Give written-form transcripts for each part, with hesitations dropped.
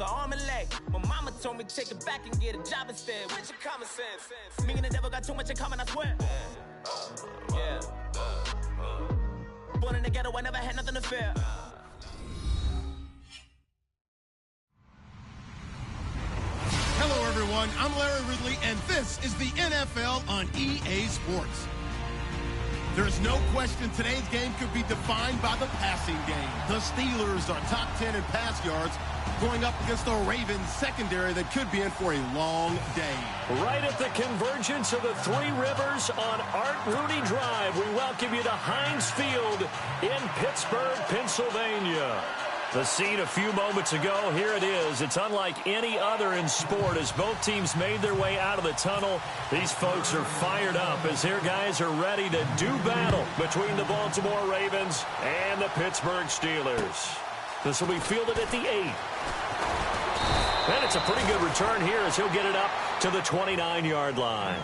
an arm and leg. My mama told me take it back and get a job instead. What's your common sense? Me and the devil got too much in common, I swear. Yeah. Born in the ghetto, I never had nothing to fear. Hello, everyone. I'm Larry Ridley, and this is the NFL on EA Sports. There's no question today's game could be defined by the passing game. The Steelers are top 10 in pass yards, going up against the Ravens secondary that could be in for a long day. Right at the convergence of the Three Rivers on Art Rooney Drive, we welcome you to Heinz Field in Pittsburgh, Pennsylvania. The scene a few moments ago, here it is. It's unlike any other in sport as both teams made their way out of the tunnel. These folks are fired up as their guys are ready to do battle between the Baltimore Ravens and the Pittsburgh Steelers. This will be fielded at the 8. And it's a pretty good return here as he'll get it up to the 29-yard line.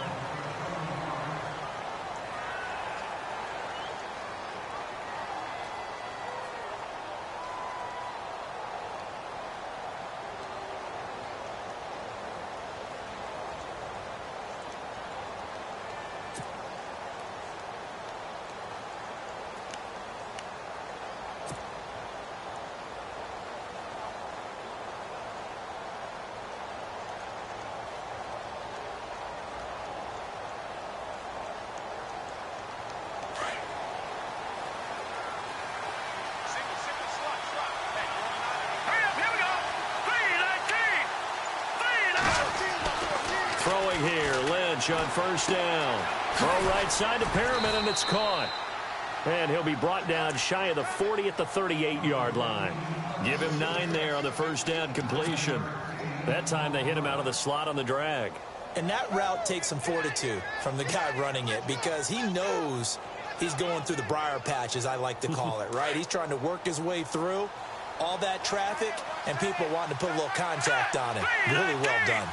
Throwing here, Lynch on first down. Throw right side to Perriman, and it's caught. And he'll be brought down shy of the 40 at the 38-yard line. Give him 9 there on the first down completion. That time they hit him out of the slot on the drag. And that route takes some fortitude from the guy running it because he knows he's going through the briar patch, as I like to call it, right? He's trying to work his way through all that traffic and people wanting to put a little contact on it. Really well done.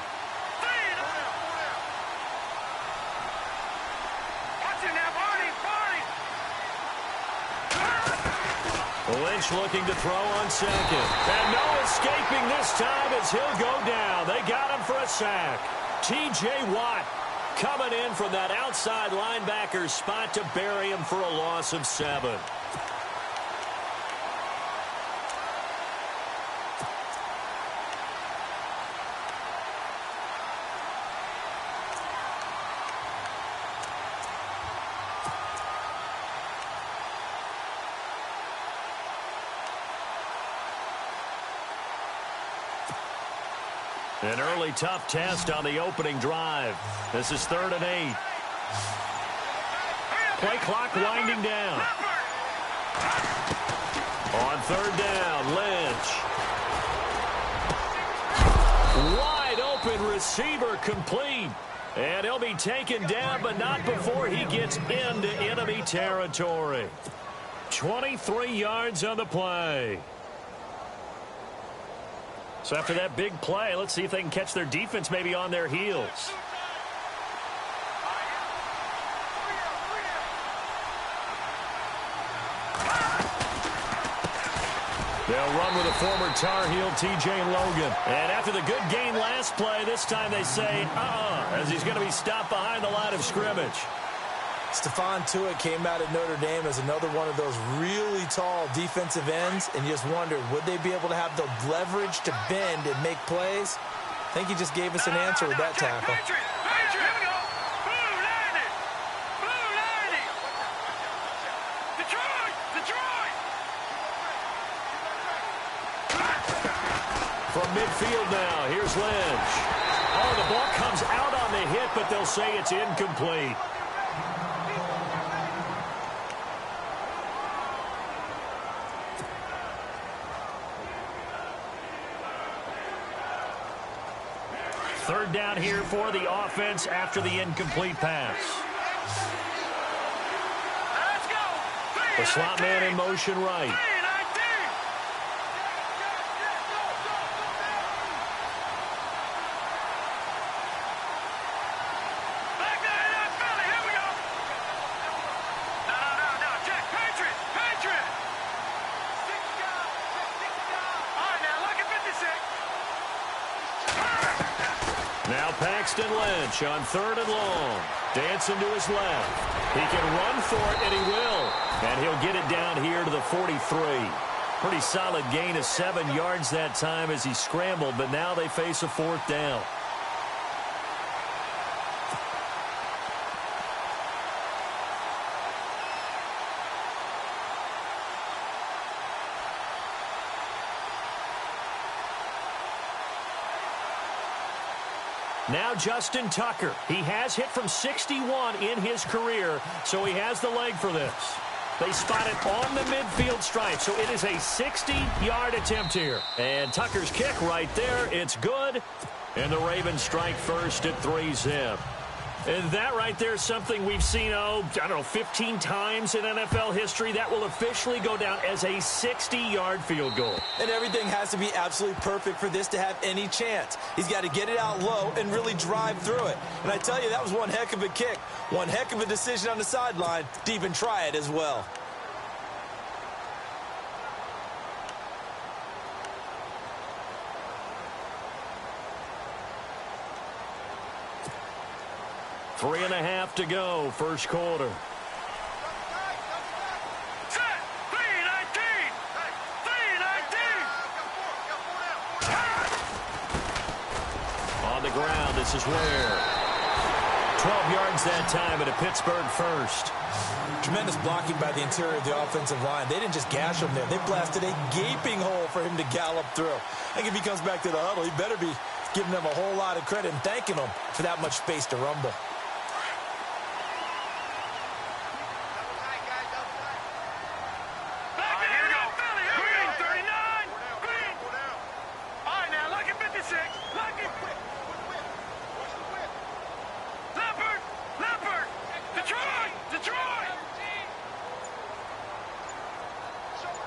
Lynch looking to throw on second. And no escaping this time as he'll go down. They got him for a sack. T.J. Watt coming in from that outside linebacker spot to bury him for a loss of 7. An early tough test on the opening drive. This is 3rd and 8. Play clock winding down. On 3rd down, Lynch. Wide open receiver complete. And he'll be taken down, but not before he gets into enemy territory. 23 yards on the play. So after that big play, let's see if they can catch their defense maybe on their heels. They'll run with a former Tar Heel, T.J. Logan. And after the good gain last play, this time they say, as he's going to be stopped behind the line of scrimmage. Stephon Tuitt came out of Notre Dame as another one of those really tall defensive ends, and you just wondered, would they be able to have the leverage to bend and make plays? I think he just gave us an answer with that tackle. From midfield now, here's Lynch. Oh, the ball comes out on the hit, but they'll say it's incomplete. Third down here for the offense after the incomplete pass. The slot man in motion right. Now Paxton Lynch on 3rd and long. Dancing to his left. He can run for it, and he will. And he'll get it down here to the 43. Pretty solid gain of 7 yards that time as he scrambled, but now they face a 4th down. Now Justin Tucker. He has hit from 61 in his career, so he has the leg for this. They spot it on the midfield stripe, so it is a 60-yard attempt here. And Tucker's kick right there, it's good. And the Ravens strike first at 3-zip. And that right there is something we've seen, I don't know, 15 times in NFL history. That will officially go down as a 60-yard field goal. And everything has to be absolutely perfect for this to have any chance. He's got to get it out low and really drive through it. And I tell you, that was one heck of a kick. One heck of a decision on the sideline to even try it as well. Three and a half to go, first quarter. Set, 3-19. 3-19. On the ground, this is Ware. 12 yards that time, and a Pittsburgh first. Tremendous blocking by the interior of the offensive line. They didn't just gash him there. They blasted a gaping hole for him to gallop through. I think if he comes back to the huddle, he better be giving them a whole lot of credit and thanking them for that much space to rumble.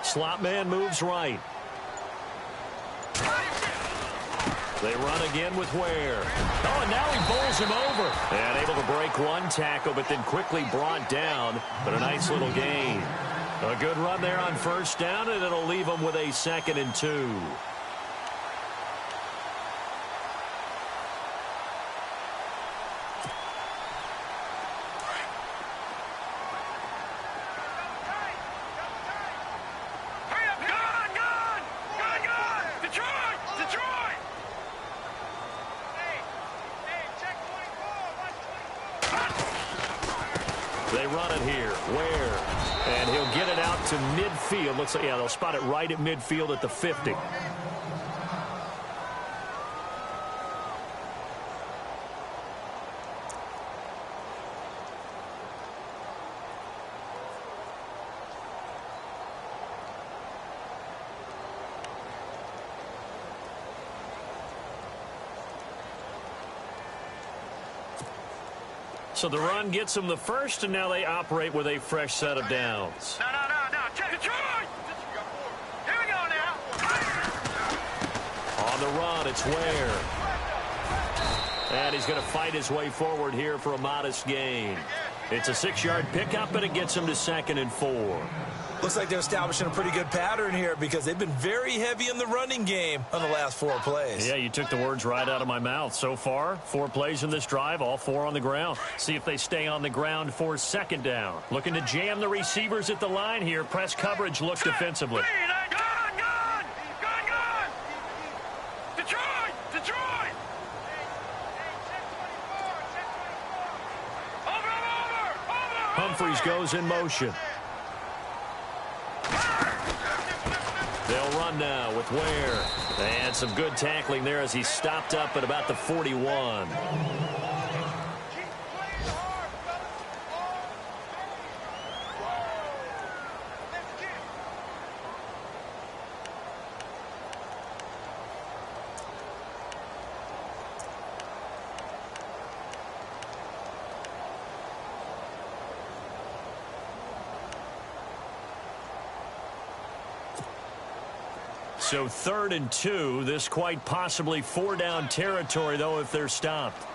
Slot man moves right. They run again with Ware. Oh, and now he bowls him over. And able to break one tackle, but then quickly brought down. But a nice little gain. A good run there on first down, and it'll leave them with a 2nd and 2. They run it here. Ware. And he'll get it out to midfield. Looks like, yeah, they'll spot it right at midfield at the 50. So the run gets them the first, and now they operate with a fresh set of downs. No. Check Detroit! Here we go now. On the run, it's Ware. And he's going to fight his way forward here for a modest gain. It's a 6-yard pickup, and it gets him to 2nd and 4. Looks like they're establishing a pretty good pattern here because they've been very heavy in the running game on the last 4 plays. Yeah, you took the words right out of my mouth. So far, 4 plays in this drive, all 4 on the ground. See if they stay on the ground for 2nd down. Looking to jam the receivers at the line here. Press coverage looks defensively. Gone! Detroit! Over! Humphreys goes in motion. They'll run now with Ware. And some good tackling there as he stopped up at about the 41. So 3rd and 2. This quite possibly 4-down territory, though, if they're stopped.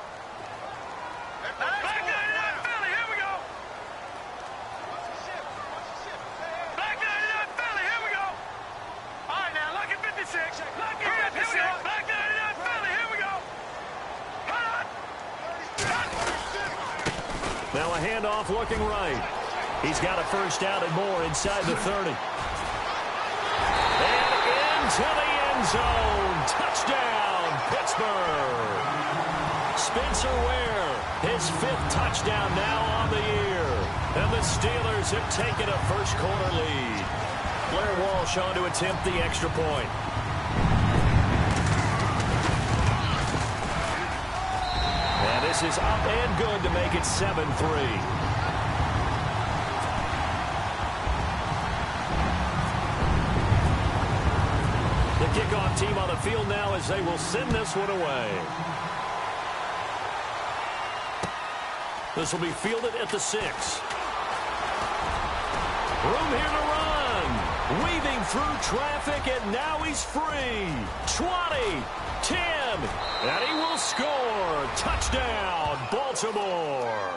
Now a handoff looking right. He's got a first down and more inside the 30. And into the end zone. Touchdown, Pittsburgh. Spencer Ware, his 5th touchdown now on the year. And the Steelers have taken a first-quarter lead. Blair Walsh on to attempt the extra point. And this is up and good to make it 7-3. The kickoff team on the field now as they will send this one away. This will be fielded at the 6. Room here to run. Weaving through traffic, and now he's free. 20, 10, and he will score. Touchdown, Baltimore.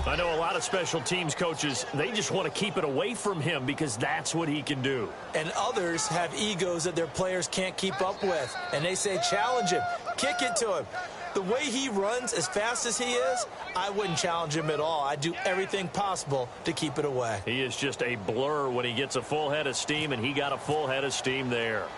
I know a lot of special teams coaches, they just want to keep it away from him because that's what he can do. And others have egos that their players can't keep up with. And they say, challenge him, kick it to him. The way he runs as fast as he is, I wouldn't challenge him at all. I'd do everything possible to keep it away. He is just a blur when he gets a full head of steam, and he got a full head of steam there.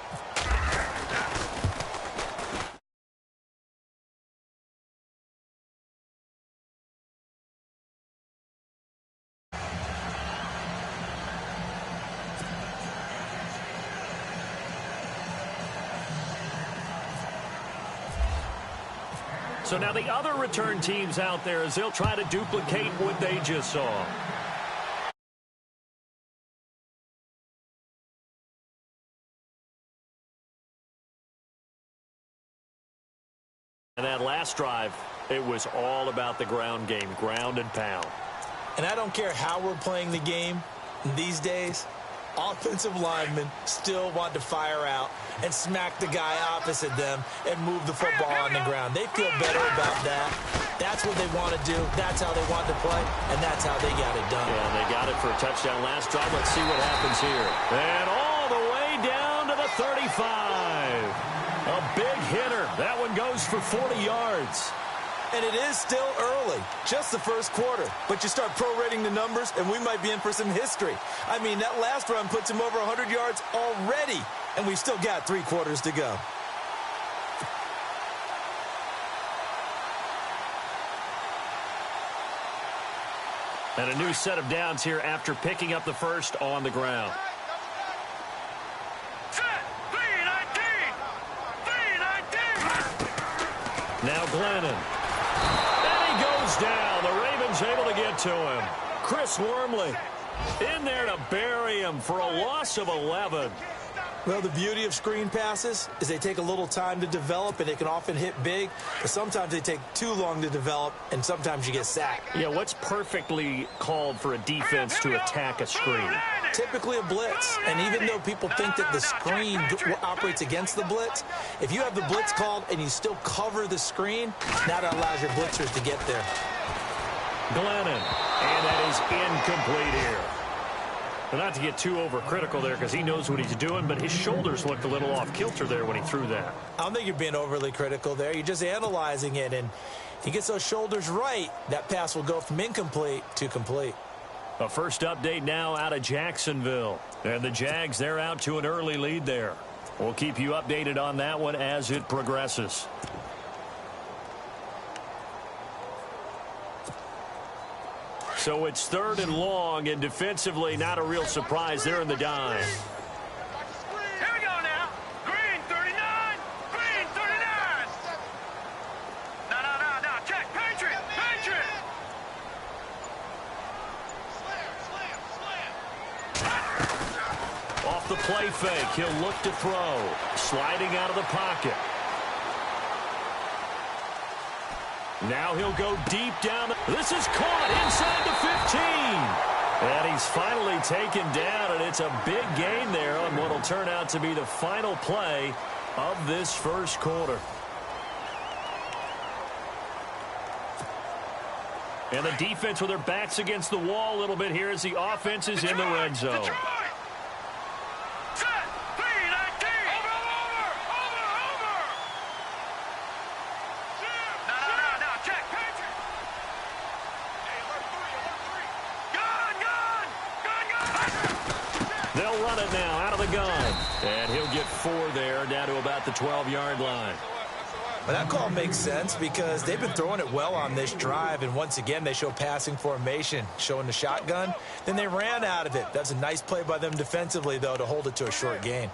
So now the other return teams out there as they'll try to duplicate what they just saw. And that last drive, it was all about the ground game, ground and pound. And I don't care how we're playing the game these days, offensive linemen still want to fire out and smack the guy opposite them and move the football on the ground. They feel better about that. That's what they want to do. That's how they want to play, and that's how they got it done. Yeah, they got it for a touchdown last drive. Let's see what happens here. And all the way down to the 35. A big hitter. That one goes for 40 yards. And it is still early, just the first quarter. But you start prorating the numbers, and we might be in for some history. I mean, that last run puts him over 100 yards already, and we've still got 3 quarters to go. And a new set of downs here after picking up the first on the ground. Now Glennon. And he goes down. The Ravens able to get to him. Chris Wormley in there to bury him for a loss of 11. Well, the beauty of screen passes is they take a little time to develop, and they can often hit big, but sometimes they take too long to develop, and sometimes you get sacked. Yeah, what's perfectly called for a defense to attack a screen? Typically a blitz, and even though people think that the screen operates against the blitz, if you have the blitz called and you still cover the screen, now that allows your blitzers to get there. Glennon, and that is incomplete here. Well, not to get too overcritical there because he knows what he's doing, but his shoulders looked a little off kilter there when he threw that. I don't think you're being overly critical there. You're just analyzing it, and if he gets those shoulders right, that pass will go from incomplete to complete. A first update now out of Jacksonville. And the Jags, they're out to an early lead there. We'll keep you updated on that one as it progresses. So it's 3rd and long, and defensively not a real surprise. They're in the dime. Here we go now. Green 39. Green 39. No. Check. Patriot. Off the play fake, he'll look to throw. Sliding out of the pocket. Now he'll go deep down. This is caught inside the 15. And he's finally taken down, and it's a big gain there on what will turn out to be the final play of this first quarter. And the defense with their backs against the wall a little bit here as the offense is in the red zone. And he'll get 4 there, down to about the 12-yard line. Well, that call makes sense because they've been throwing it well on this drive, and once again they show passing formation, showing the shotgun. Then they ran out of it. That's a nice play by them defensively, though, to hold it to a short gain.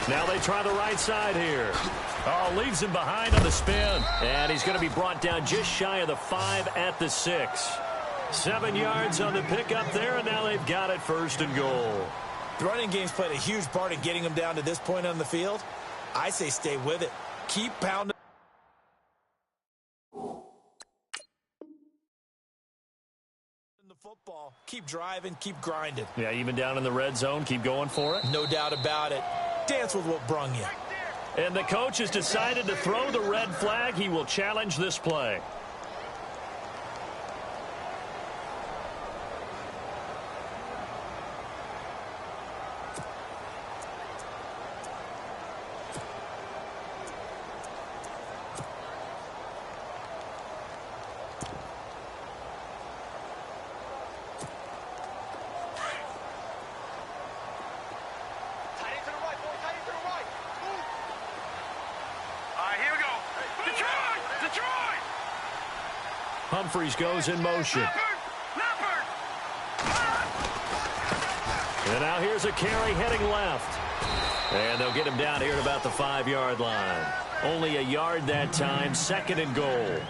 Now they try the right side here. Oh, leaves him behind on the spin. And he's going to be brought down just shy of the 5 at the 6. 7 yards on the pickup there, and now they've got it 1st and goal. The running game's played a huge part in getting them down to this point on the field. I say stay with it. Keep pounding the football. Keep driving, keep grinding. Yeah, even down in the red zone, keep going for it. No doubt about it. Dance with what brung you. And the coach has decided to throw the red flag. He will challenge this play. Humphreys goes in motion. And now here's a carry heading left. And they'll get him down here at about the 5-yard line. Only a yard that time, 2nd and goal.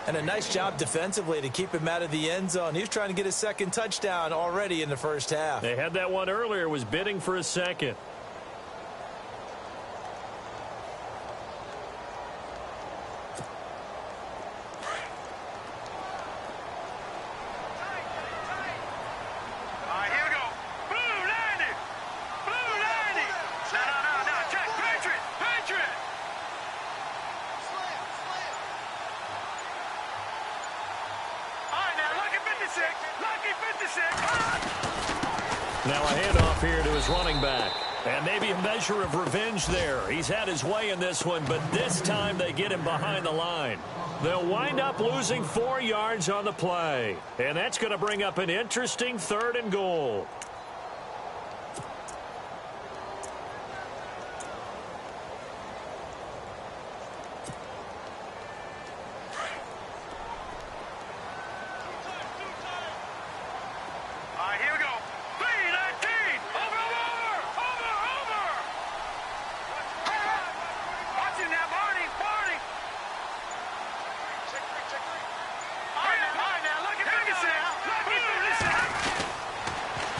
And a nice job defensively to keep him out of the end zone. He was trying to get his 2nd touchdown already in the 1st half. They had that one earlier, was bidding for a 2nd. Now a handoff here to his running back. And maybe a measure of revenge there. He's had his way in this one, but this time they get him behind the line. They'll wind up losing 4 yards on the play. And that's going to bring up an interesting 3rd and goal.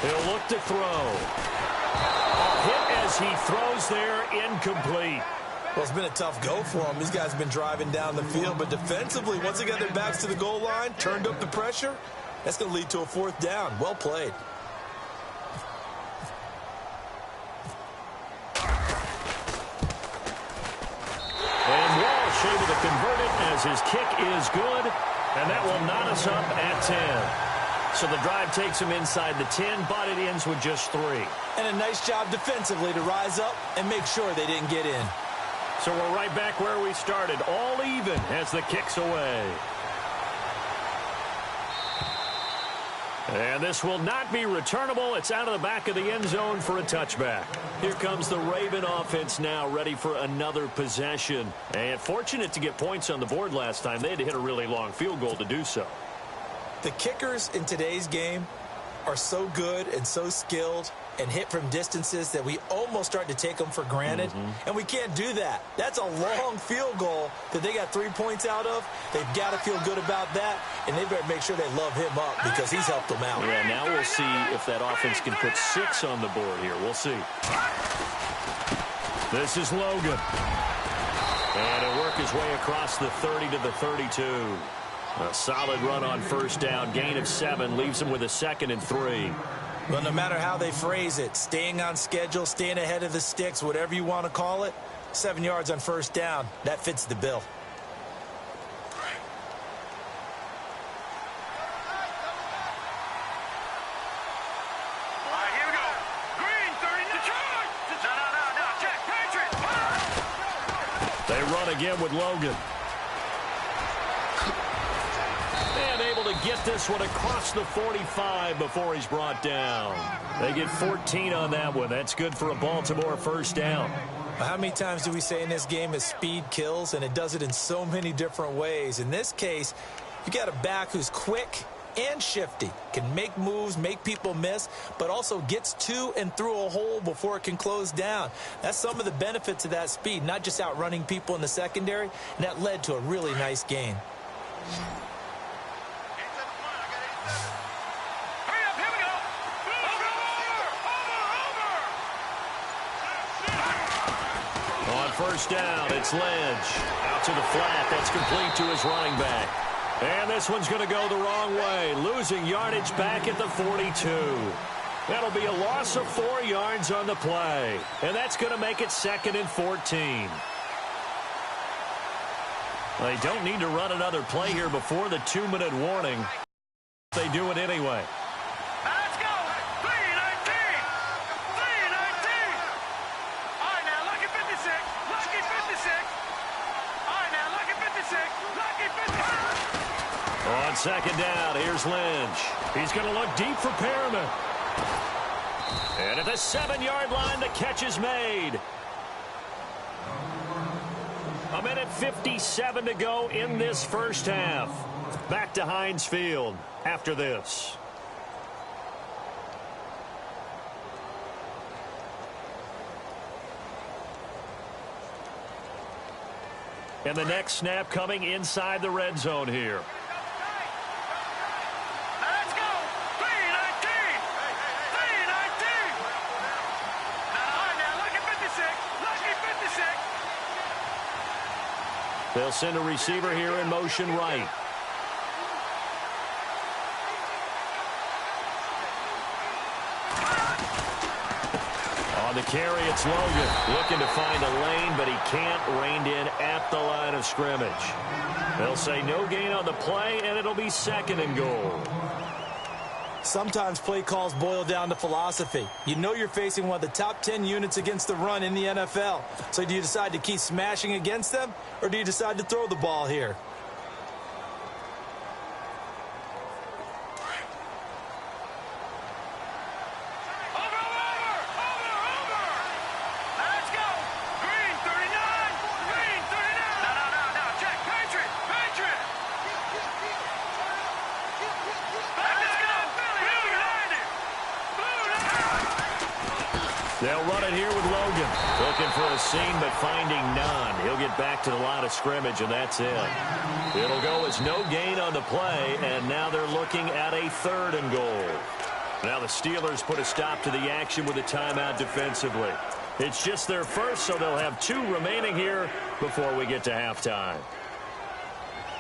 He'll look to throw. A hit as he throws there, incomplete. Well, it's been a tough go for him. These guys have been driving down the field, but defensively, once they got their backs to the goal line, turned up the pressure, that's going to lead to a 4th down. Well played. And Walsh able to convert it as his kick is good, and that will knot us up at 10. So the drive takes him inside the 10, but it ends with just 3. And a nice job defensively to rise up and make sure they didn't get in. So we're right back where we started, all even as the kick's away. And this will not be returnable. It's out of the back of the end zone for a touchback. Here comes the Raven offense now, ready for another possession. And fortunate to get points on the board last time. They had to hit a really long field goal to do so. The kickers in today's game are so good and so skilled and hit from distances that we almost start to take them for granted. And we can't do that. That's a long field goal that they got 3 points out of. They've got to feel good about that, and they better make sure they love him up because he's helped them out. Yeah, now we'll see if that offense can put 6 on the board here. We'll see. This is Logan. And he'll work his way across the 30 to the 32. A solid run on 1st down. Gain of 7 leaves him with a 2nd and 3. Well, no matter how they phrase it, staying on schedule, staying ahead of the sticks, whatever you want to call it, 7 yards on first down, that fits the bill. They run again with Logan. And able to get this one across the 45 before he's brought down. They get 14 on that one. That's good for a Baltimore first down. How many times do we say in this game is speed kills, and it does it in so many different ways. In this case, you got a back who's quick and shifty, can make moves, make people miss, but also gets to and through a hole before it can close down. That's some of the benefits of that speed, not just outrunning people in the secondary, and that led to a really nice gain. On first down, it's Ledge. Out to the flat. That's complete to his running back. And this one's going to go the wrong way, losing yardage back at the 42. That'll be a loss of 4 yards on the play. And that's going to make it 2nd and 14. They don't need to run another play here before the 2-minute warning. They do it anyway. Let's go! 3-19! 3-19! All right, now, lucky 56. Lucky 56. All right, now, lucky 56. Lucky 56. On second down, here's Lynch. He's going to look deep for Perriman. And at the 7-yard line, the catch is made. 1:57 to go in this first half. Back to Heinz Field after this. And the next snap coming inside the red zone here. Let's go! 3-19! 3-19! All right, now, lucky 56. Lucky 56. They'll send a receiver here in motion right. On the carry, it's Logan. Looking to find a lane, but he can't. Reined in at the line of scrimmage. They'll say no gain on the play, and it'll be 2nd and goal. Sometimes play calls boil down to philosophy. You know you're facing one of the top 10 units against the run in the NFL. So do you decide to keep smashing against them, or do you decide to throw the ball here? Let's go! Green 39! Green 39! No, check. Patriot! Patriot! Let's go! Blue 90! Blue 90! They'll run it here with Logan. Looking for a seam, but finding none. He'll get back to the line of scrimmage, and that's it. It'll go as no gain on the play, and now they're looking at a 3rd and goal. Now the Steelers put a stop to the action with a timeout defensively. It's just their first, so they'll have 2 remaining here before we get to halftime.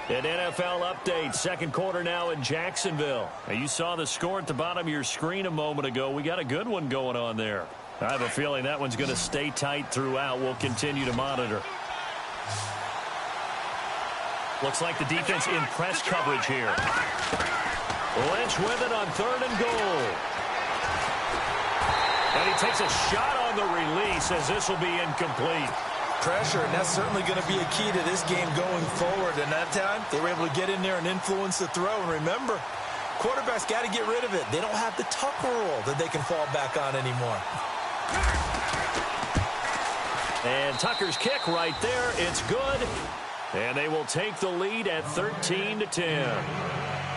An NFL update, second quarter now in Jacksonville. Now you saw the score at the bottom of your screen a moment ago. We got a good one going on there. I have a feeling that one's going to stay tight throughout. We'll continue to monitor. Looks like the defense in press coverage here. Lynch with it on 3rd and goal. And he takes a shot on the release as this will be incomplete. Pressure, and that's certainly going to be a key to this game going forward. And that time, they were able to get in there and influence the throw. And remember, quarterbacks got to get rid of it. They don't have the Tucker rule that they can fall back on anymore. And Tucker's kick right there. It's good. And they will take the lead at 13-10.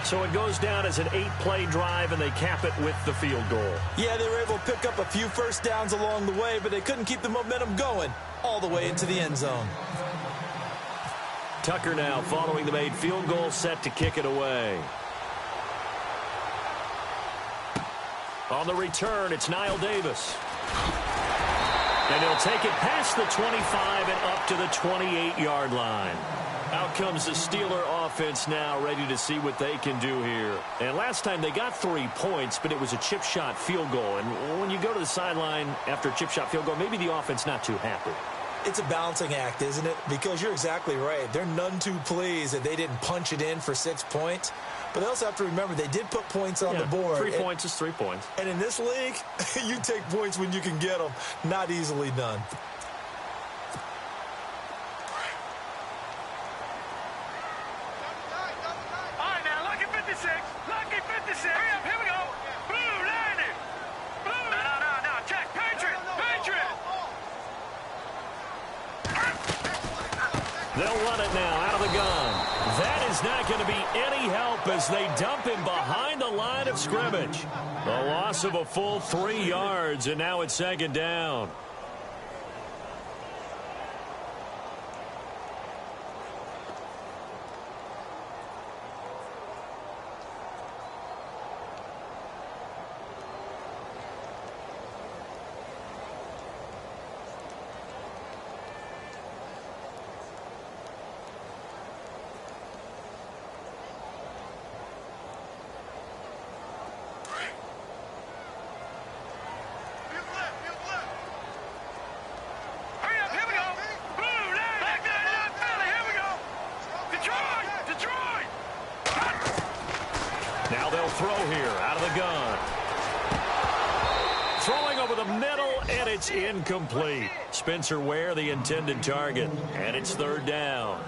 So it goes down as an 8-play drive, and they cap it with the field goal. Yeah, they were able to pick up a few first downs along the way, but they couldn't keep the momentum going all the way into the end zone. Tucker now following the made field goal, set to kick it away. On the return, it's Niall Davis. And they'll take it past the 25 and up to the 28-yard line. Out comes the Steeler offense now, ready to see what they can do here. And last time they got 3 points, but it was a chip shot field goal. And when you go to the sideline after a chip shot field goal, maybe the offense not too happy. It's a balancing act, isn't it? Because you're exactly right. They're none too pleased that they didn't punch it in for 6 points. But they also have to remember they did put points on the board. 3 points is 3 points. And in this league, you take points when you can get them. Not easily done. All right, now, lucky 56. Lucky 56. Hurry up, here we go. Blue, landing. Blue. No. Check. Patriot. They'll run it now out of the gun. That is not going to be any help as they dump him behind the line of scrimmage. A loss of a full 3 yards, and now it's 2nd down. Now they'll throw here out of the gun. Throwing over the middle, and it's incomplete. Spencer Ware, the intended target, and it's 3rd down.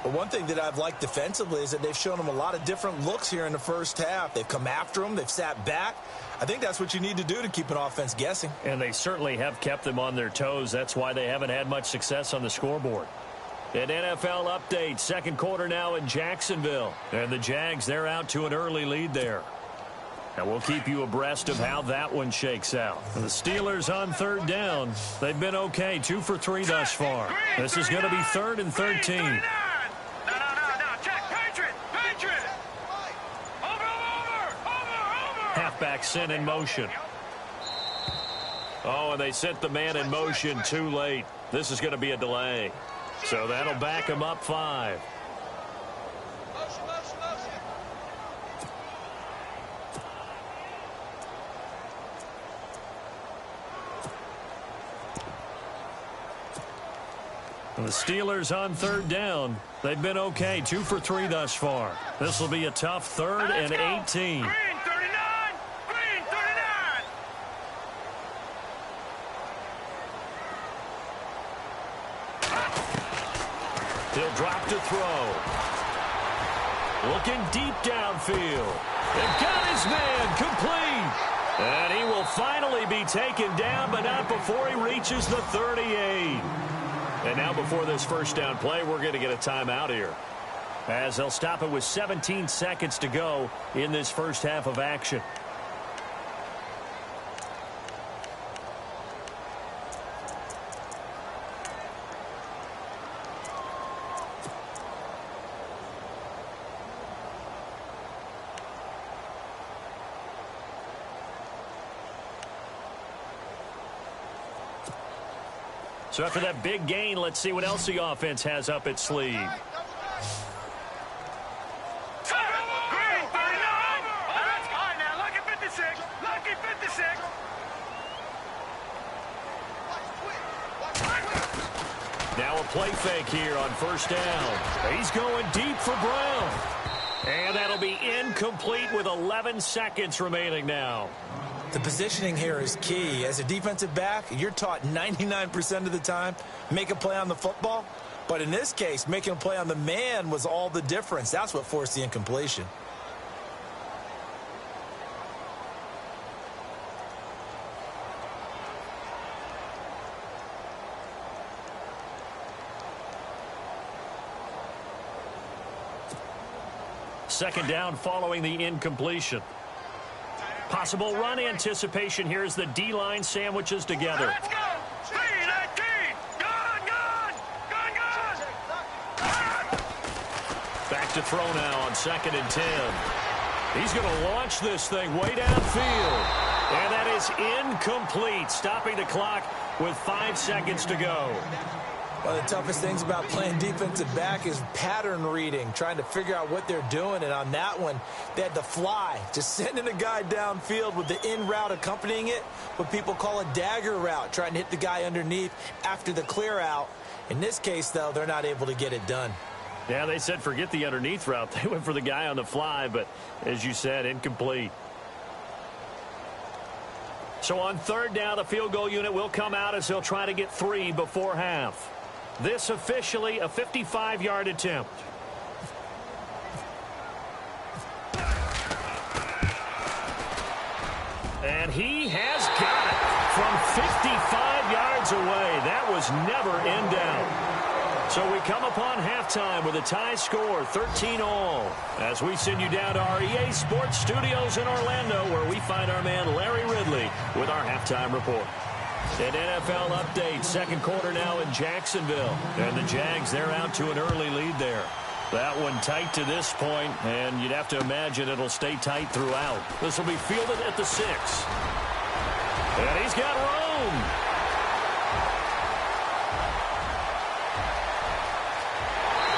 But one thing that I've liked defensively is that they've shown them a lot of different looks here in the first half. They've come after them. They've sat back. I think that's what you need to do to keep an offense guessing. And they certainly have kept them on their toes. That's why they haven't had much success on the scoreboard. An NFL update, 2nd quarter now in Jacksonville. And the Jags, they're out to an early lead there. And we'll keep you abreast of how that one shakes out. The Steelers on 3rd down. They've been okay, 2 for 3 thus far. This is going to be 3rd and 13. No. Check. Patriot. Over. Halfback sent in motion. Oh, and they sent the man in motion too late. This is going to be a delay. So that'll back him up 5. The Steelers on 3rd down. They've been okay, 2 for 3 thus far. This will be a tough 3rd and 18. Green 39. He'll drop to throw. Looking deep downfield. They've got his man complete. And he will finally be taken down, but not before he reaches the 38. And now before this first down play, we're going to get a timeout here, as they'll stop it with 17 seconds to go in this first half of action. So after that big gain, let's see what else the offense has up its sleeve. Green 39. All right, now, lucky 56. Lucky 56. Now a play fake here on 1st down. He's going deep for Brown. And that'll be incomplete with 11 seconds remaining now. The positioning here is key. As a defensive back, you're taught 99% of the time, make a play on the football. But in this case, making a play on the man was all the difference. That's what forced the incompletion. Second down following the incompletion. Possible run anticipation here as the D-line sandwiches together. Let's go. 3-19. Gun. Back to throw now on 2nd and 10. He's going to launch this thing way downfield. And that is incomplete, stopping the clock with 5 seconds to go. One of the toughest things about playing defensive back is pattern reading, trying to figure out what they're doing. And on that one, they had to fly, just sending a guy downfield with the in route accompanying it, what people call a dagger route, trying to hit the guy underneath after the clear out. In this case, though, they're not able to get it done. Yeah, they said forget the underneath route. They went for the guy on the fly, but as you said, incomplete. So on third down, the field goal unit will come out as they'll try to get 3 before half. This officially a 55-yard attempt. And he has got it from 55 yards away. That was never in doubt. So we come upon halftime with a tie score, 13-all, as we send you down to our EA Sports Studios in Orlando, where we find our man Larry Ridley with our halftime report. An NFL update, second quarter now in Jacksonville. And the Jags, they're out to an early lead there. That one tight to this point, and you'd have to imagine it'll stay tight throughout. This will be fielded at the 6. And he's got room.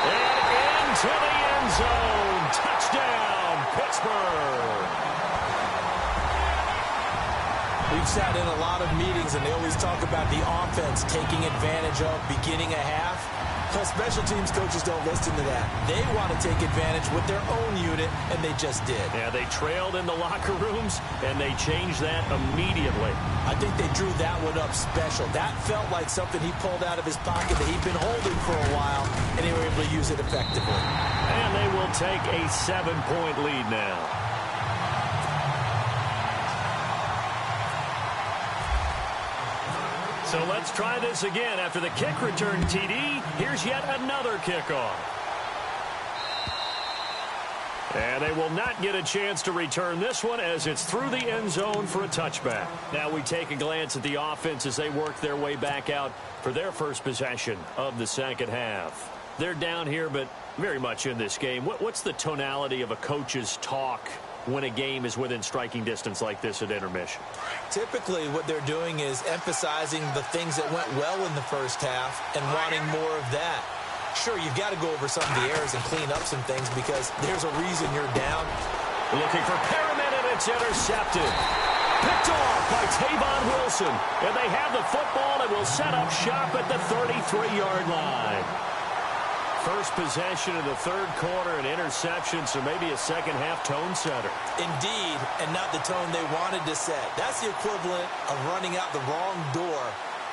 And into the end zone. Touchdown, Pittsburgh. We've sat in a lot of meetings, and they always talk about the offense taking advantage of beginning a half. But special teams coaches don't listen to that. They want to take advantage with their own unit, and they just did. Yeah, they trailed in the locker rooms, and they changed that immediately. I think they drew that one up special. That felt like something he pulled out of his pocket that he'd been holding for a while, and they were able to use it effectively. And they will take a 7-point lead now. So let's try this again. After the kick return TD, here's yet another kickoff. And they will not get a chance to return this one as it's through the end zone for a touchback. Now we take a glance at the offense as they work their way back out for their first possession of the second half. They're down here, but very much in this game. What's the tonality of a coach's talk when a game is within striking distance like this at intermission? Typically, what they're doing is emphasizing the things that went well in the first half and wanting more of that. Sure, you've got to go over some of the errors and clean up some things because there's a reason you're down. Looking for Perriman, and it's intercepted. Picked off by Tavon Wilson. And they have the football and will set up shop at the 33-yard line. First possession of the third quarter, an interception, so maybe a second-half tone setter. Indeed, and not the tone they wanted to set. That's the equivalent of running out the wrong door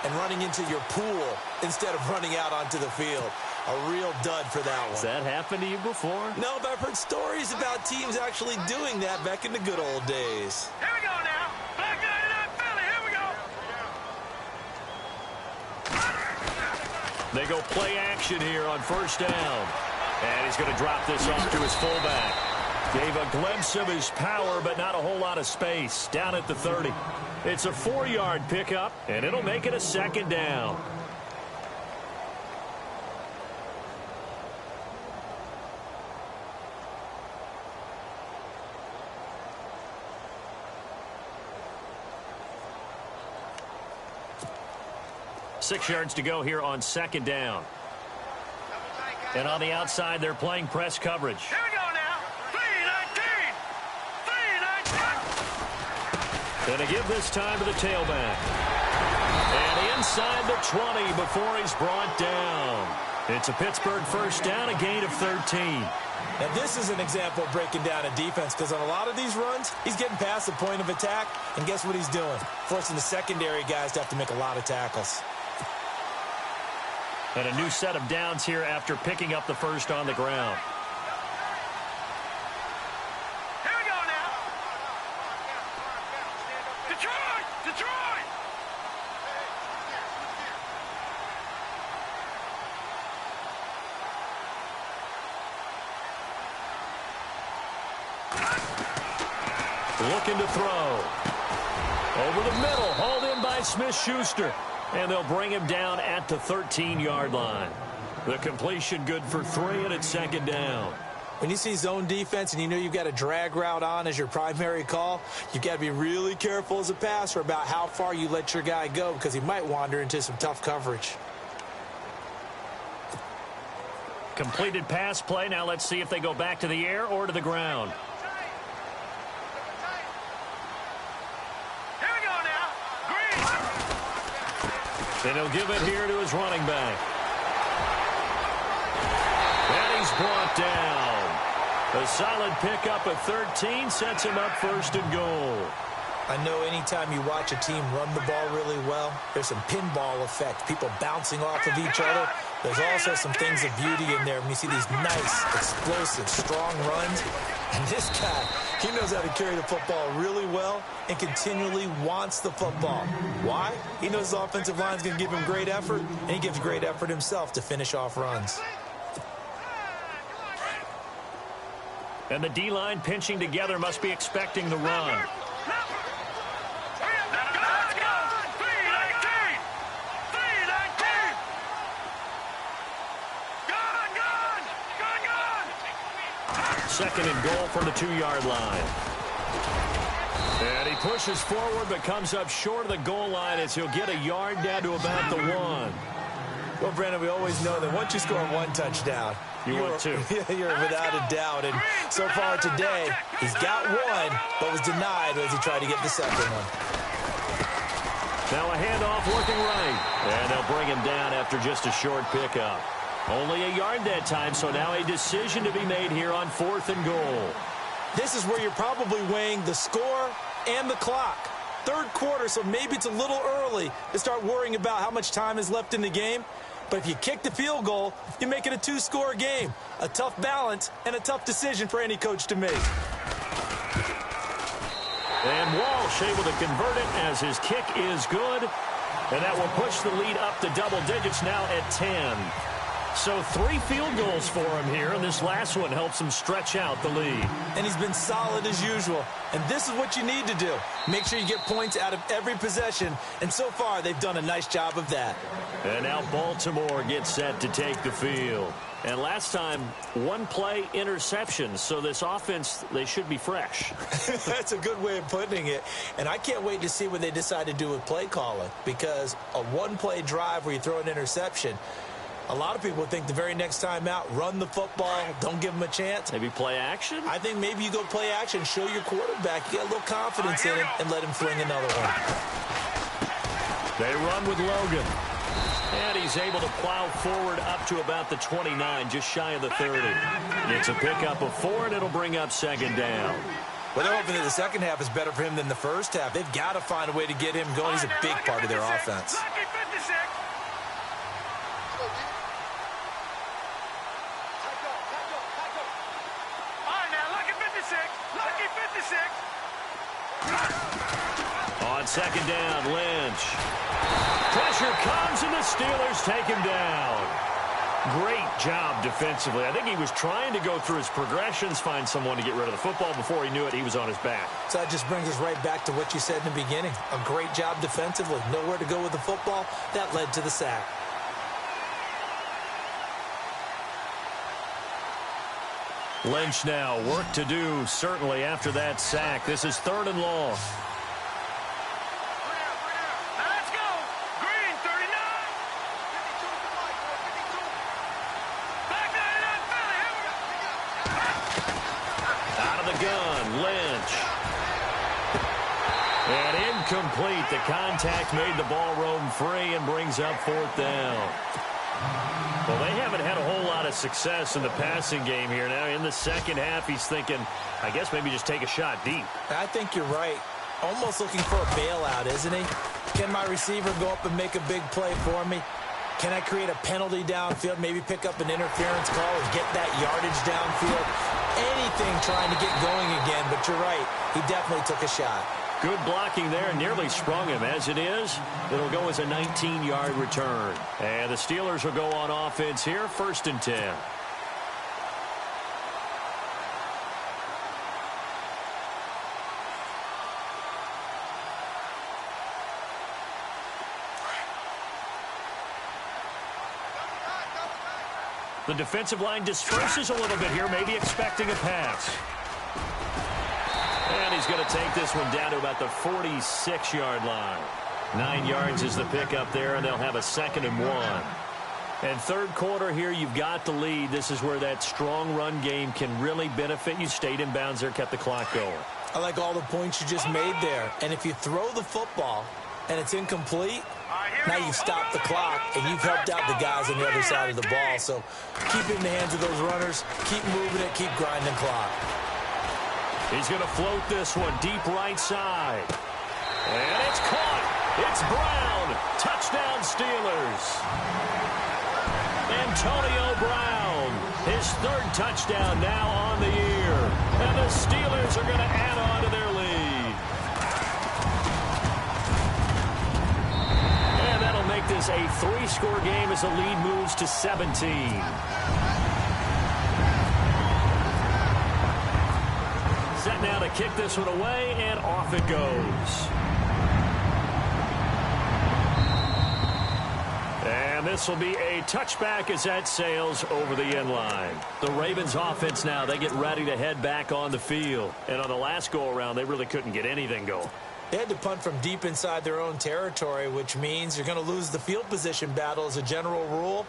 and running into your pool instead of running out onto the field. A real dud for that one. Has that happened to you before? No, but I've heard stories about teams actually doing that back in the good old days. Here we go now. Black 99 Philly. Here we go. They go play action here on first down. And he's going to drop this off to his fullback. Gave a glimpse of his power, but not a whole lot of space. Down at the 30. It's a 4-yard pickup, and it'll make it a second down. Six yards to go here on second down. And on the outside, they're playing press coverage. Here we go now. 3-19. 3-19. And to give this time to the tailback. And inside the 20 before he's brought down. It's a Pittsburgh first down, a gain of 13. Now, this is an example of breaking down a defense because on a lot of these runs, he's getting past the point of attack, and guess what he's doing? Forcing the secondary guys to have to make a lot of tackles. And a new set of downs here after picking up the first on the ground. Here we go now. Detroit! Detroit! Looking to throw. Over the middle, hauled in by Smith-Schuster. And they'll bring him down at the 13-yard line. The completion good for 3, and it's second down. When you see zone defense and you know you've got a drag route on as your primary call, you've got to be really careful as a passer about how far you let your guy go because he might wander into some tough coverage. Completed pass play. Now let's see if they go back to the air or to the ground. Here we go now. Green. Then he'll give it here to his running back. And he's brought down. A solid pickup of 13 sets him up first and goal. I know anytime you watch a team run the ball really well, there's some pinball effect, people bouncing off of each other. There's also some things of beauty in there when you see these nice, explosive, strong runs. And this guy, he knows how to carry the football really well and continually wants the football. Why? He knows the offensive line's going to give him great effort, and he gives great effort himself to finish off runs. And the D-line pinching together must be expecting the run. Second and goal from the 2-yard line. And he pushes forward but comes up short of the goal line as he'll get a yard down to about the 1. Well, Brandon, we always know that once you score one touchdown, you're without a doubt. And so far today, he's got one, but was denied as he tried to get the second one. Now a handoff looking right. And they'll bring him down after just a short pickup. Only a yard that time, so now a decision to be made here on 4th and goal. This is where you're probably weighing the score and the clock. Third quarter, so maybe it's a little early to start worrying about how much time is left in the game. But if you kick the field goal, you make it a 2-score game. A tough balance and a tough decision for any coach to make. And Walsh able to convert it as his kick is good. And that will push the lead up to double digits now at 10. So 3 field goals for him here, and this last one helps him stretch out the lead. And he's been solid as usual. And this is what you need to do. Make sure you get points out of every possession. And so far, they've done a nice job of that. And now Baltimore gets set to take the field. And last time, 1-play interception. So this offense, they should be fresh. That's a good way of putting it. And I can't wait to see what they decide to do with play calling. Because a 1-play drive where you throw an interception, a lot of people think the very next time out, run the football, don't give them a chance. Maybe play action? I think maybe you go play action, show your quarterback, you get a little confidence in him, and let him fling another one. They run with Logan. And he's able to plow forward up to about the 29, just shy of the 30. It's a pickup of 4, and it'll bring up second down. Well, they're hoping that the second half is better for him than the first half. They've got to find a way to get him going. He's a big part of their offense. On second down, Lynch. Pressure comes, and the Steelers take him down. Great job defensively. I think he was trying to go through his progressions, find someone to get rid of the football. Before he knew it, he was on his back. So that just brings us right back to what you said in the beginning. A great job defensively. Nowhere to go with the football. That led to the sack. Lynch now, work to do, certainly, after that sack. This is 3rd and long. Let's go. Green, 39. Back 99, Philly. Out of the gun, Lynch. And incomplete. The contact made the ball roam free and brings up 4th down. Well, they haven't had a whole lot of success in the passing game here. Now, in the second half, he's thinking, I guess maybe just take a shot deep. I think you're right. Almost looking for a bailout, isn't he? Can my receiver go up and make a big play for me? Can I create a penalty downfield, maybe pick up an interference call and get that yardage downfield? Anything trying to get going again, but you're right. He definitely took a shot. Good blocking there, nearly sprung him. As it is, it'll go as a 19-yard return. And the Steelers will go on offense here, 1st and 10. The defensive line disperses a little bit here, maybe expecting a pass. And he's going to take this one down to about the 46-yard line. 9 yards is the pickup there, and they'll have a 2nd and 1. And third quarter here, you've got the lead. This is where that strong run game can really benefit you. Stayed in bounds there, kept the clock going. I like all the points you just made there. And if you throw the football and it's incomplete, now you've stopped the clock and you've helped out the guys on the other side of the ball. So keep it in the hands of those runners. Keep moving it. Keep grinding clock. He's going to float this one deep right side. And it's caught. It's Brown. Touchdown, Steelers. Antonio Brown, his 3rd touchdown now on the year. And the Steelers are going to add on to their lead. And that'll make this a 3-score game as the lead moves to 17. Set now to kick this one away, and off it goes. And this will be a touchback as that sails over the end line. The Ravens offense now, they get ready to head back on the field. And on the last go-around, they really couldn't get anything going. They had to punt from deep inside their own territory, which means you're going to lose the field position battle as a general rule.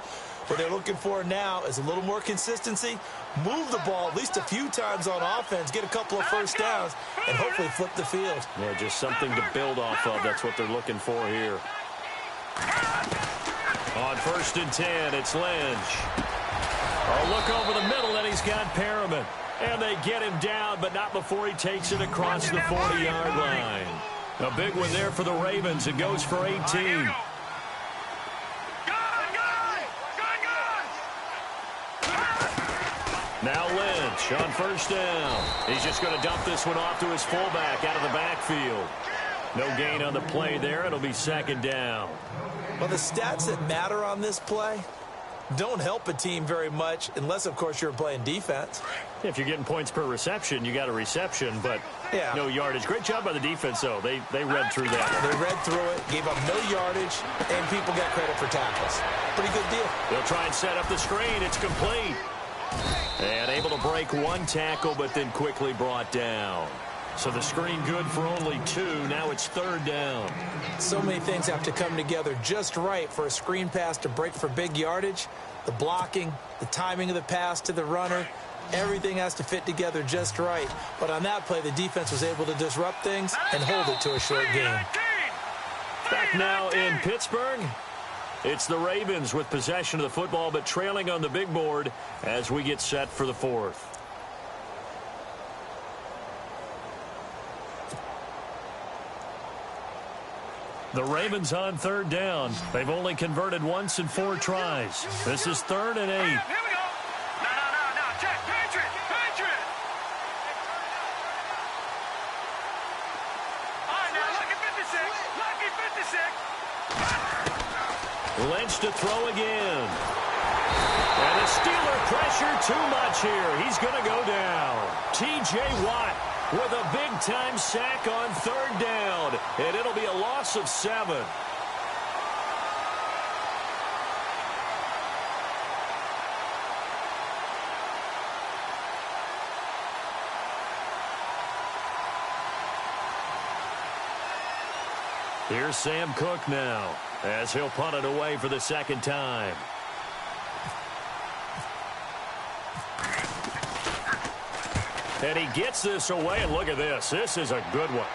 What they're looking for now is a little more consistency, move the ball at least a few times on offense, get a couple of first downs, and hopefully flip the field. Yeah, just something to build off of. That's what they're looking for here. On 1st and 10, it's Lynch. A look over the middle, and he's got Perriman. And they get him down, but not before he takes it across the 40-yard line. A big one there for the Ravens. It goes for 18. Now Lynch on 1st down. He's just going to dump this one off to his fullback out of the backfield. No gain on the play there. It'll be 2nd down. Well, the stats that matter on this play don't help a team very much unless, of course, you're playing defense. If you're getting points per reception, you got a reception, but no yardage. Great job by the defense, though. They read through that. They read through it, gave up no yardage, and people got credit for tackles. Pretty good deal. They'll try and set up the screen. It's complete. And able to break 1 tackle, but then quickly brought down. So the screen good for only 2. Now it's 3rd down. So many things have to come together just right for a screen pass to break for big yardage. The blocking, the timing of the pass to the runner, everything has to fit together just right. But on that play, the defense was able to disrupt things and hold it to a short game. Back now in Pittsburgh. It's the Ravens with possession of the football, but trailing on the big board as we get set for the 4th. The Ravens on 3rd down. They've only converted once in 4 tries. This is 3rd and 8. Here we go. No. Check. Patriot. All right, now, lucky 56. Lynch to throw again. And the Steeler pressure too much here. He's going to go down. T.J. Watt with a big-time sack on 3rd down. And it'll be a loss of 7. Here's Sam Cook now, as he'll punt it away for the 2nd time. And he gets this away, and look at this. This is a good one.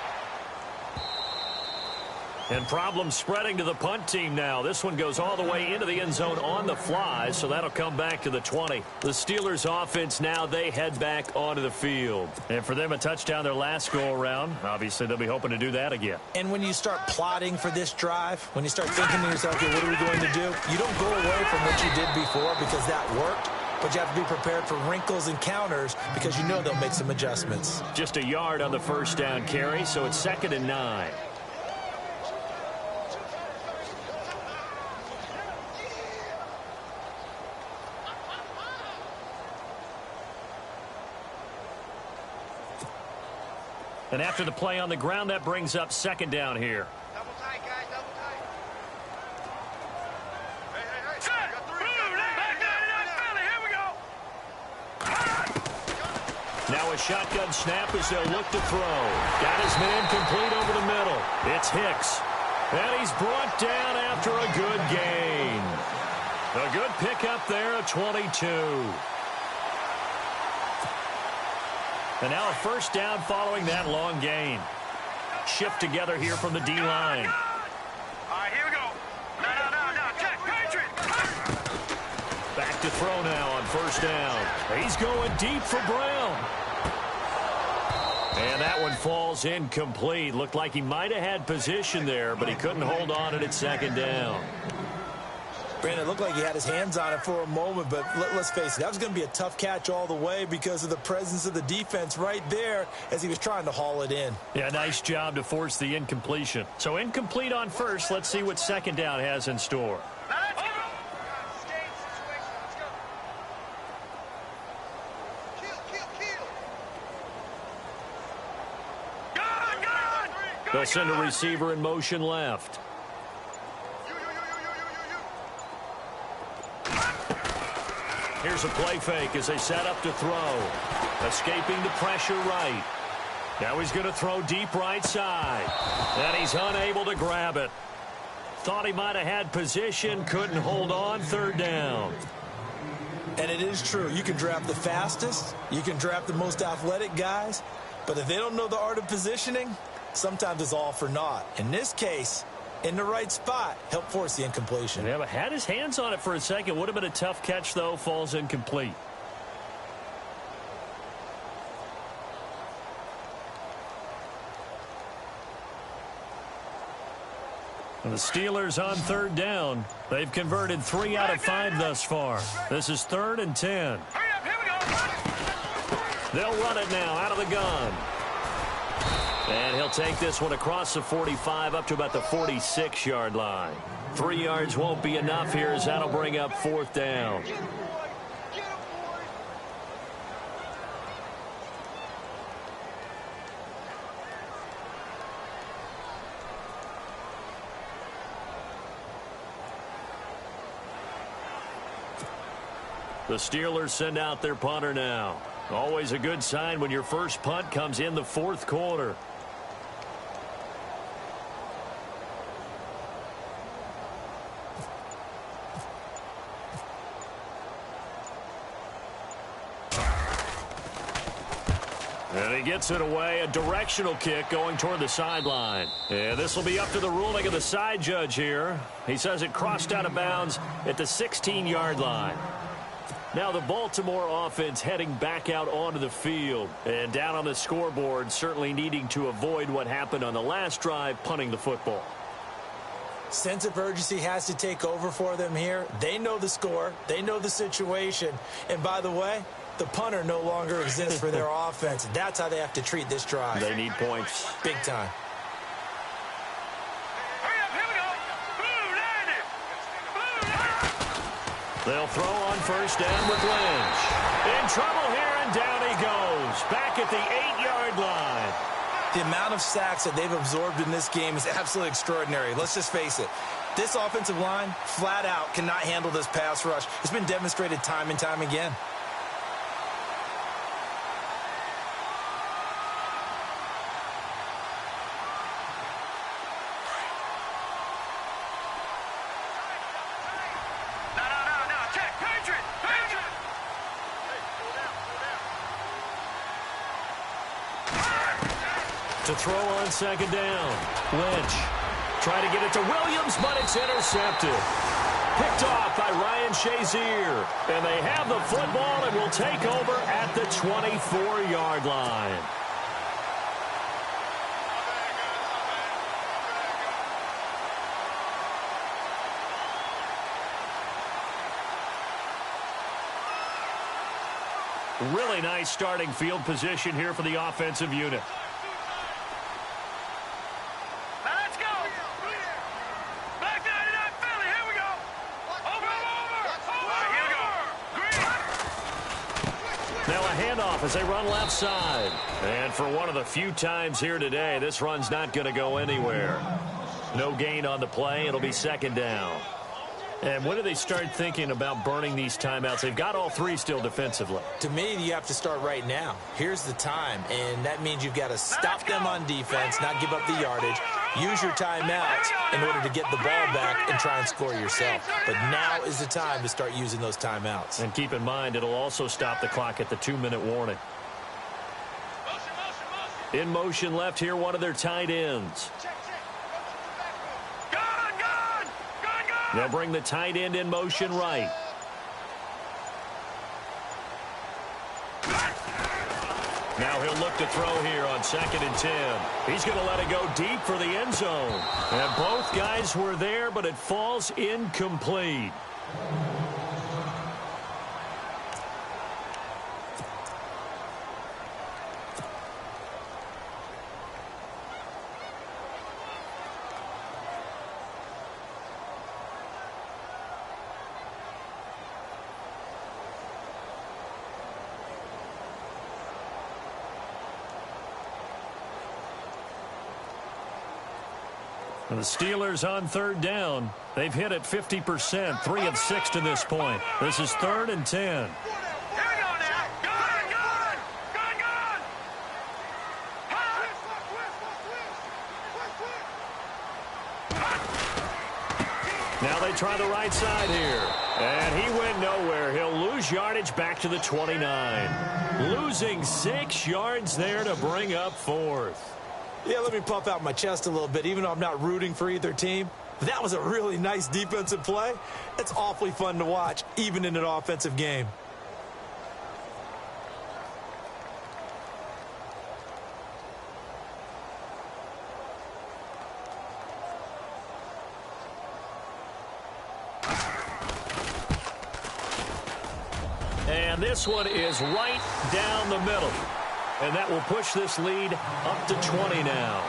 And problems spreading to the punt team now. This one goes all the way into the end zone on the fly, so that'll come back to the 20. The Steelers offense now, they head back onto the field. And for them, a touchdown their last go-around. Obviously, they'll be hoping to do that again. And when you start plotting for this drive, when you start thinking to yourself, okay, what are we going to do? You don't go away from what you did before because that worked. But you have to be prepared for wrinkles and counters because you know they'll make some adjustments. Just a yard on the 1st down carry, so it's 2nd and 9. And after the play on the ground, that brings up 2nd down here. Double tight, guys, double tight. Hey. Set. Back 99 Philly, here Now a shotgun snap as they'll look to throw. Got his man complete over the middle. It's Hicks. And he's brought down after a good gain. A good pickup there at 22. And now a first down following that long gain. Shift together here from the D-line. All right, here we go. Now, check, Patriot. Back to throw now on first down. He's going deep for Brown. And that one falls incomplete. Looked like he might have had position there, but he couldn't hold on at second down. Brandon, it looked like he had his hands on it for a moment, but let's face it, that was going to be a tough catch all the way because of the presence of the defense right there as he was trying to haul it in. Yeah, nice job to force the incompletion. So incomplete on first. Let's see what second down has in store. Now, let's go. They'll send a receiver in motion left. Here's a play fake as they set up to throw. Escaping the pressure right. Now he's going to throw deep right side. And he's unable to grab it. Thought he might have had position. Couldn't hold on. Third down. And it is true. You can draft the fastest. You can draft the most athletic guys. But if they don't know the art of positioning, sometimes it's all for naught. In this case, in the right spot, help force the incompletion. Yeah, but had his hands on it for a second. Would have been a tough catch, though. Falls incomplete. And the Steelers on third down. They've converted 3 out of 5 thus far. This is 3rd and 10. Hurry up, here we go. They'll run it now out of the gun. And he'll take this one across the 45 up to about the 46-yard line. 3 yards won't be enough here as that'll bring up 4th down. The Steelers send out their punter now. Always a good sign when your first punt comes in the 4th quarter. And he gets it away. A directional kick going toward the sideline. And this will be up to the ruling of the side judge here. He says it crossed out of bounds at the 16-yard line. Now the Baltimore offense heading back out onto the field. And down on the scoreboard, certainly needing to avoid what happened on the last drive, punting the football. Sense of urgency has to take over for them here. They know the score. They know the situation. And by the way, the punter no longer exists for their offense. That's how they have to treat this drive. They need points. Big time. Hurry up, here we go. Blue, landed. They'll throw on first down with Lynch. In trouble here, and down he goes. Back at the 8-yard line. The amount of sacks that they've absorbed in this game is absolutely extraordinary. Let's just face it. This offensive line, flat out, cannot handle this pass rush. It's been demonstrated time and time again. Now, check, Patriot. To throw on second down. Lynch trying to get it to Williams, but it's intercepted. Picked off by Ryan Shazier. And they have the football and will take over at the 24-yard line. Really nice starting field position here for the offensive unit. Now let's go. Black 99 Philly, here we go. Over. All right, here we go. Green. Now a handoff as they run left side. And for one of the few times here today, this run's not going to go anywhere. No gain on the play. It'll be second down. And when do they start thinking about burning these timeouts? They've got all three still defensively. To me, you have to start right now. Here's the time, and that means you've got to stop them on defense, not give up the yardage, use your timeouts in order to get the ball back and try and score yourself. But now is the time to start using those timeouts. And keep in mind, it'll also stop the clock at the 2-minute warning. In motion left here, one of their tight ends. They'll bring the tight end in motion right. Now he'll look to throw here on 2nd and 10. He's going to let it go deep for the end zone. And both guys were there, but it falls incomplete. The Steelers on 3rd down. They've hit it 50%, 3 of 6 to this point. This is 3rd and 10. Here we go now. Good. Now they try the right side here. And he went nowhere. He'll lose yardage back to the 29. Losing 6 yards there to bring up 4th. Yeah, let me puff out my chest a little bit, even though I'm not rooting for either team. That was a really nice defensive play. It's awfully fun to watch, even in an offensive game. And this one is right down the middle. And that will push this lead up to 20 now.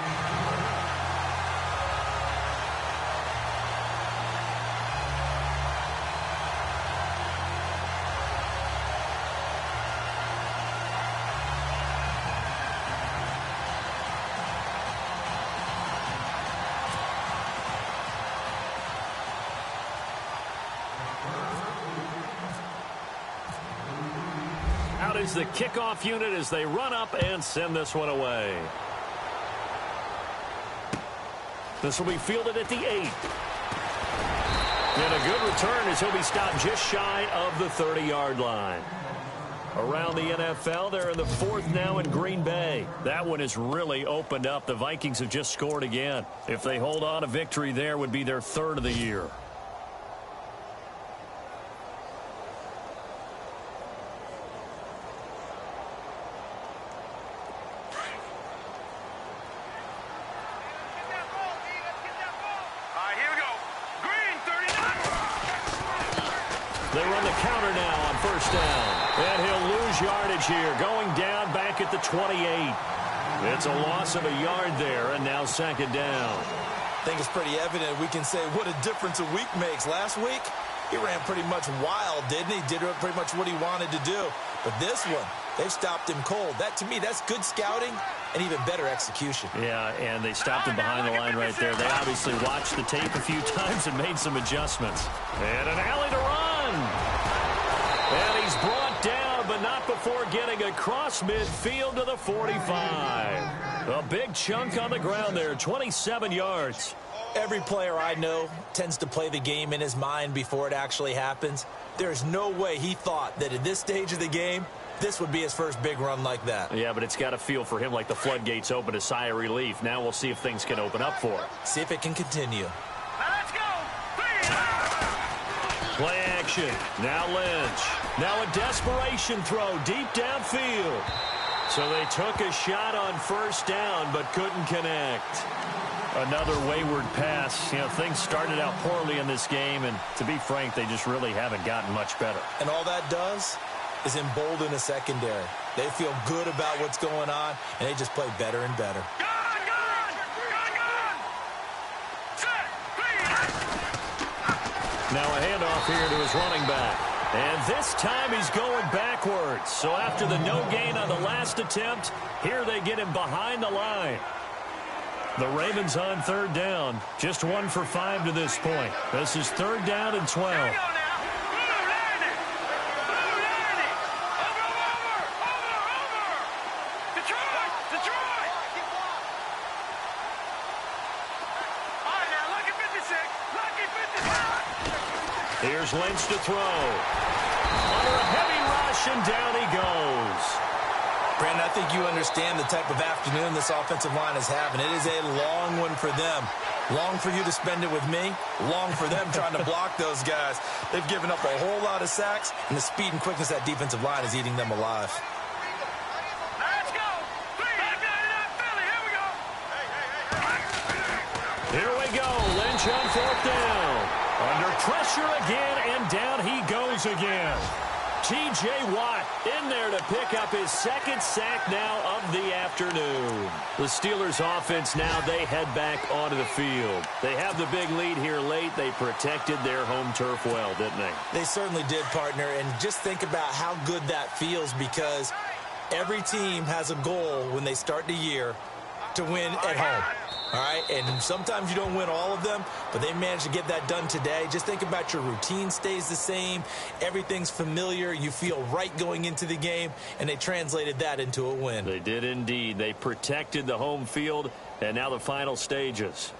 Out is the kickoff unit as they run up and send this one away. This will be fielded at the 8. And a good return as he'll be stopped just shy of the 30-yard line. Around the NFL, they're in the 4th now in Green Bay. That one has really opened up. The Vikings have just scored again. If they hold on, a victory there would be their 3rd of the year. They run the counter now on 1st down. And he'll lose yardage here, going down back at the 28. It's a loss of a yard there, and now 2nd down. I think it's pretty evident we can say what a difference a week makes. Last week, he ran pretty much wild, didn't he? Did pretty much what he wanted to do. But this one, they've stopped him cold. That, to me, that's good scouting and even better execution. Yeah, and they stopped him behind the line right there. They obviously watched the tape a few times and made some adjustments. And an alley to run. And he's brought down, but not before getting across midfield to the 45. A big chunk on the ground there, 27 yards. Every player I know tends to play the game in his mind before it actually happens. There's no way he thought that at this stage of the game, this would be his first big run like that. Yeah, but it's got to feel for him like the floodgates open, a sigh of relief. Now we'll see if things can open up for him. See if it can continue. Let's go. Play action. Now Lynch. Now a desperation throw deep downfield. So they took a shot on 1st down, but couldn't connect. Another wayward pass. You know, things started out poorly in this game, and to be frank, they just really haven't gotten much better. And all that does is embolden a secondary. They feel good about what's going on, and they just play better and better. Now a handoff here to his running back. And this time he's going backwards. So after the no gain on the last attempt, here they get him behind the line. The Ravens on third down. Just 1 for 5 to this point. This is third down and 12. Here we go now. Detroit! All right, now, lucky 56. Lucky 56. Here's Lynch to throw. Under a heavy rush, and down he goes. Brandon, I think you understand the type of afternoon this offensive line is having. It is a long one for them. Long for you to spend it with me. Long for them trying to block those guys. They've given up a whole lot of sacks, and the speed and quickness of that defensive line is eating them alive. Let's go. Back 99 Philly. Here we go. Here we go. Lynch on fourth down. Under pressure again, and down he goes again. T.J. Watt in there to pick up his second sack now of the afternoon. The Steelers offense now, they head back onto the field. They have the big lead here late. They protected their home turf well, didn't they? They certainly did, partner. And just think about how good that feels, because every team has a goal when they start the year to win at home. All right, and sometimes you don't win all of them, but they managed to get that done today. Just think about your routine stays the same. Everything's familiar. You feel right going into the game, and they translated that into a win. They did indeed. They protected the home field, and now the final stages.